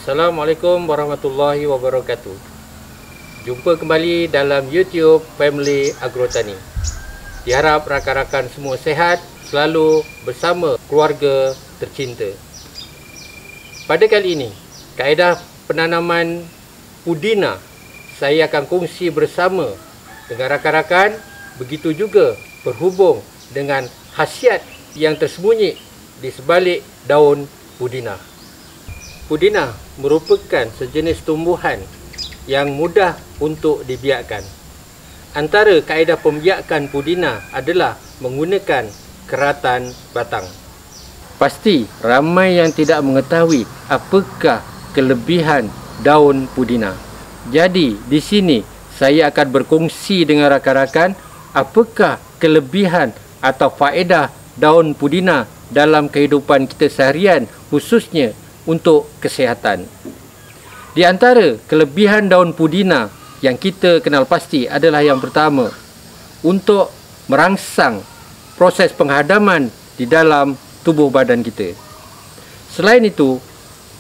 Assalamualaikum warahmatullahi wabarakatuh. Jumpa kembali dalam YouTube Family Agrotani. Diharap rakan-rakan semua sehat, selalu bersama keluarga tercinta. Pada kali ini, kaedah penanaman pudina saya akan kongsi bersama dengan rakan-rakan, begitu juga berhubung dengan khasiat yang tersembunyi di sebalik daun pudina. Pudina merupakan sejenis tumbuhan yang mudah untuk dibiakkan. Antara kaedah pembiakan pudina adalah menggunakan keratan batang. Pasti ramai yang tidak mengetahui apakah kelebihan daun pudina. Jadi di sini saya akan berkongsi dengan rakan-rakan apakah kelebihan atau faedah daun pudina dalam kehidupan kita seharian, khususnya untuk kesihatan. Di antara kelebihan daun pudina yang kita kenal pasti adalah yang pertama, untuk merangsang proses penghadaman di dalam tubuh badan kita. Selain itu,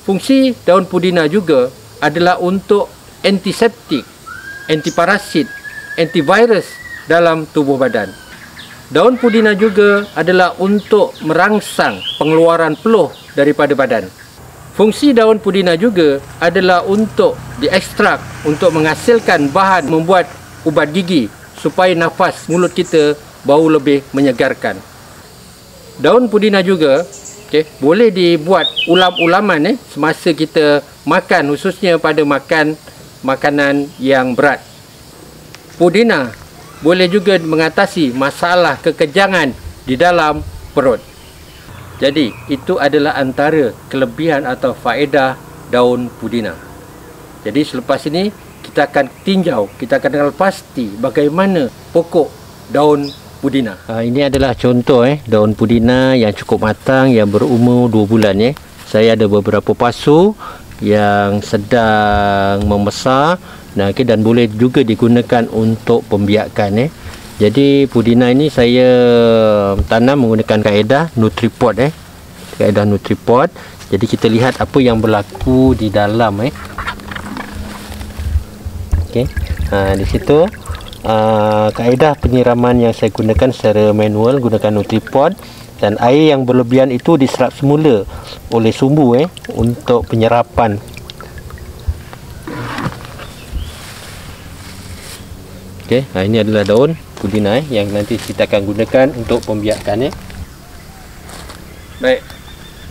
fungsi daun pudina juga adalah untuk antiseptik, antiparasit, antivirus dalam tubuh badan. Daun pudina juga adalah untuk merangsang pengeluaran peluh daripada badan. Fungsi daun pudina juga adalah untuk diekstrak untuk menghasilkan bahan membuat ubat gigi supaya nafas mulut kita bau lebih menyegarkan. Daun pudina juga boleh dibuat ulam-ulaman semasa kita makan, khususnya pada makan makanan yang berat. Pudina boleh juga mengatasi masalah kekejangan di dalam perut. Jadi, itu adalah antara kelebihan atau faedah daun pudina. Jadi, selepas ini kita akan tinjau, kita akan kenal pasti bagaimana pokok daun pudina. Ini adalah contoh daun pudina yang cukup matang, yang berumur 2 bulan. Saya ada beberapa pasu yang sedang membesar, dan boleh juga digunakan untuk pembiakan. Jadi pudina ini saya tanam menggunakan kaedah Nutripot. Kaedah Nutripot. Jadi kita lihat apa yang berlaku di dalam. Di situ kaedah penyiraman yang saya gunakan secara manual, gunakan Nutripot, dan air yang berlebihan itu diserap semula oleh sumbu untuk penyerapan. Ini adalah daun pudina yang nanti kita akan gunakan untuk pembiakan. Baik,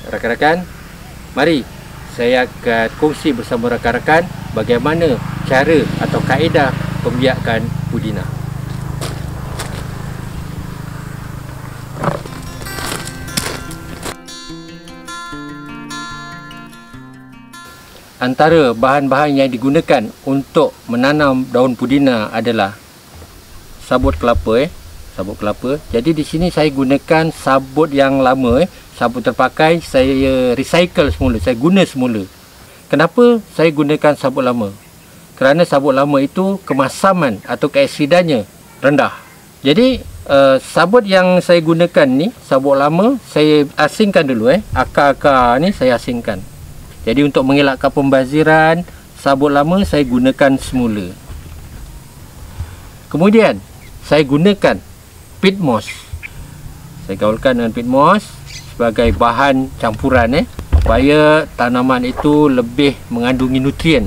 rakan-rakan, mari saya akan kongsi bersama rakan-rakan bagaimana cara atau kaedah pembiakan pudina. Antara bahan-bahan yang digunakan untuk menanam daun pudina adalah sabut kelapa. Sabut kelapa. Jadi di sini saya gunakan sabut yang lama. Sabut terpakai saya recycle semula, saya guna semula. Kenapa saya gunakan sabut lama? Kerana sabut lama itu kemasaman atau keaksidannya rendah. Jadi sabut yang saya gunakan ni, sabut lama, saya asingkan dulu. Akar-akar ni saya asingkan. Jadi untuk mengelakkan pembaziran, sabut lama saya gunakan semula. Kemudian saya gunakan peat moss. Saya gaulkan dengan peat moss sebagai bahan campuran supaya tanaman itu lebih mengandungi nutrien.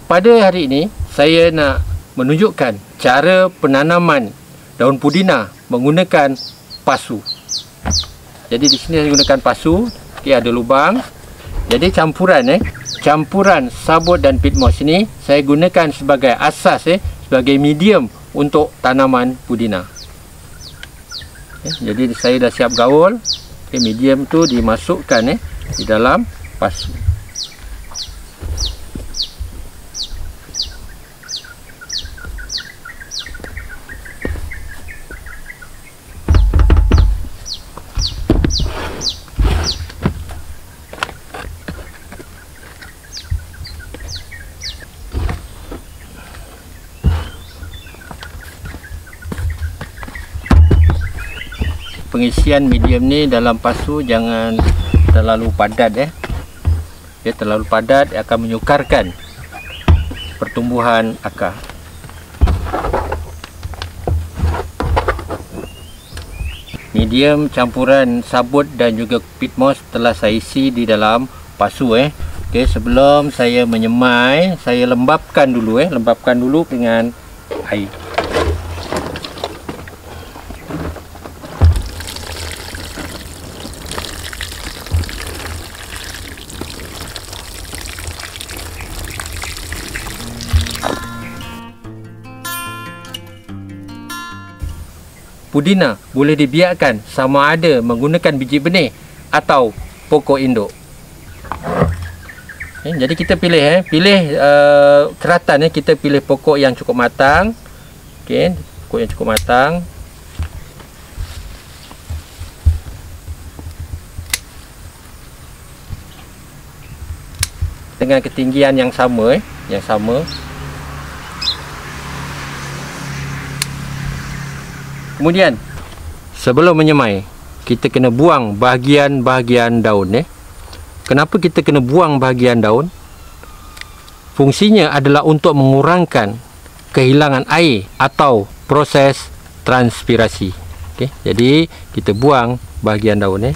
Pada hari ini saya nak menunjukkan cara penanaman daun pudina menggunakan pasu. Jadi di sini saya gunakan pasu, ada lubang. Jadi campuran sabut dan peat moss ini saya gunakan sebagai asas, sebagai medium untuk tanaman pudina. Jadi saya dah siap gaul. Medium tu dimasukkan di dalam pasu. pengisian medium ni dalam pasu jangan terlalu padat ya, terlalu padat akan menyukarkan pertumbuhan akar. Medium campuran sabut dan juga pit moss telah saya isi di dalam pasu Okey, sebelum saya menyemai, saya lembapkan dulu dengan air. Pudina boleh dibiarkan sama ada menggunakan biji benih atau pokok induk. Jadi kita pilih keratan kita pilih pokok yang cukup matang. Okey, pokok yang cukup matang. Dengan ketinggian yang sama Kemudian sebelum menyemai, kita kena buang bahagian-bahagian daun Kenapa kita kena buang bahagian daun? Fungsinya adalah untuk mengurangkan kehilangan air atau proses transpirasi. Okey, jadi kita buang bahagian daun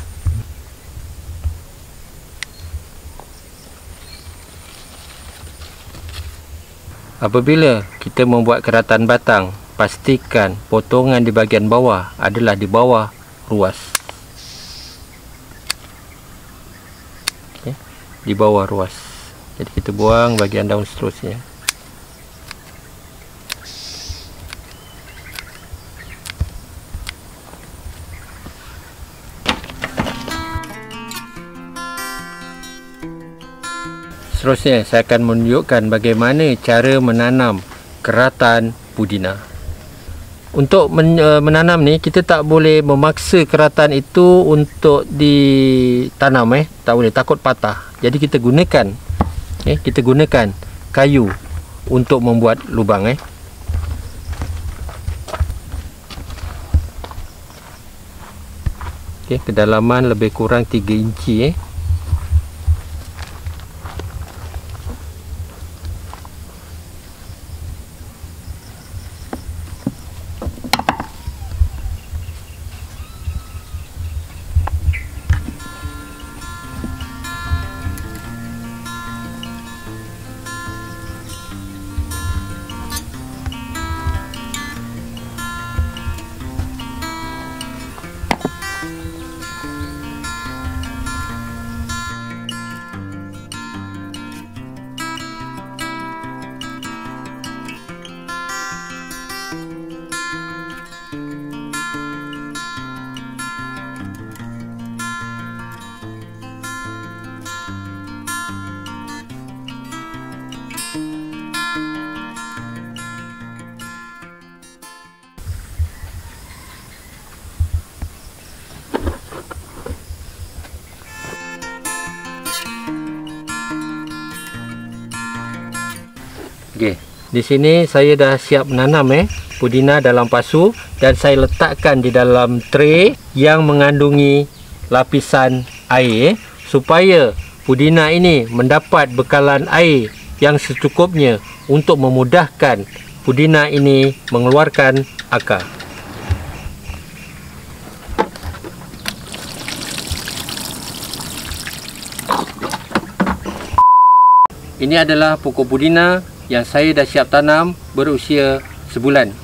Apabila kita membuat keratan batang, pastikan potongan di bahagian bawah adalah di bawah ruas. Di bawah ruas. Jadi kita buang bahagian daun seterusnya. Seterusnya saya akan menunjukkan bagaimana cara menanam keratan pudina. Untuk menanam ni, kita tak boleh memaksa keratan itu untuk ditanam tak boleh, takut patah. Jadi kita gunakan kayu untuk membuat lubang kedalaman lebih kurang 3 inci Okey, di sini saya dah siap menanam pudina dalam pasu dan saya letakkan di dalam tray yang mengandungi lapisan air supaya pudina ini mendapat bekalan air yang secukupnya untuk memudahkan pudina ini mengeluarkan akar. Ini adalah pokok pudina yang saya dah siap tanam berusia sebulan.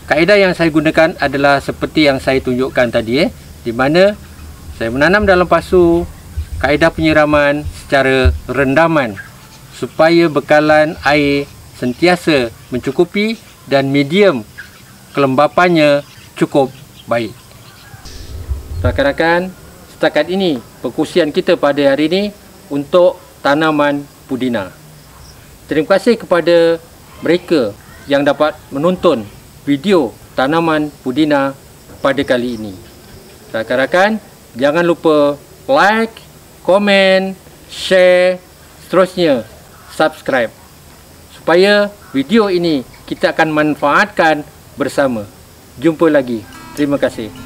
Kaedah yang saya gunakan adalah seperti yang saya tunjukkan tadi di mana saya menanam dalam pasu, kaedah penyiraman secara rendaman supaya bekalan air sentiasa mencukupi dan medium kelembapannya cukup baik. Rakan-rakan, setakat ini perkongsian kita pada hari ini untuk tanaman pudina. Terima kasih kepada mereka yang dapat menonton video tanaman pudina pada kali ini. Rakan-rakan, jangan lupa like, komen, share, seterusnya subscribe supaya video ini kita akan manfaatkan bersama. Jumpa lagi. Terima kasih.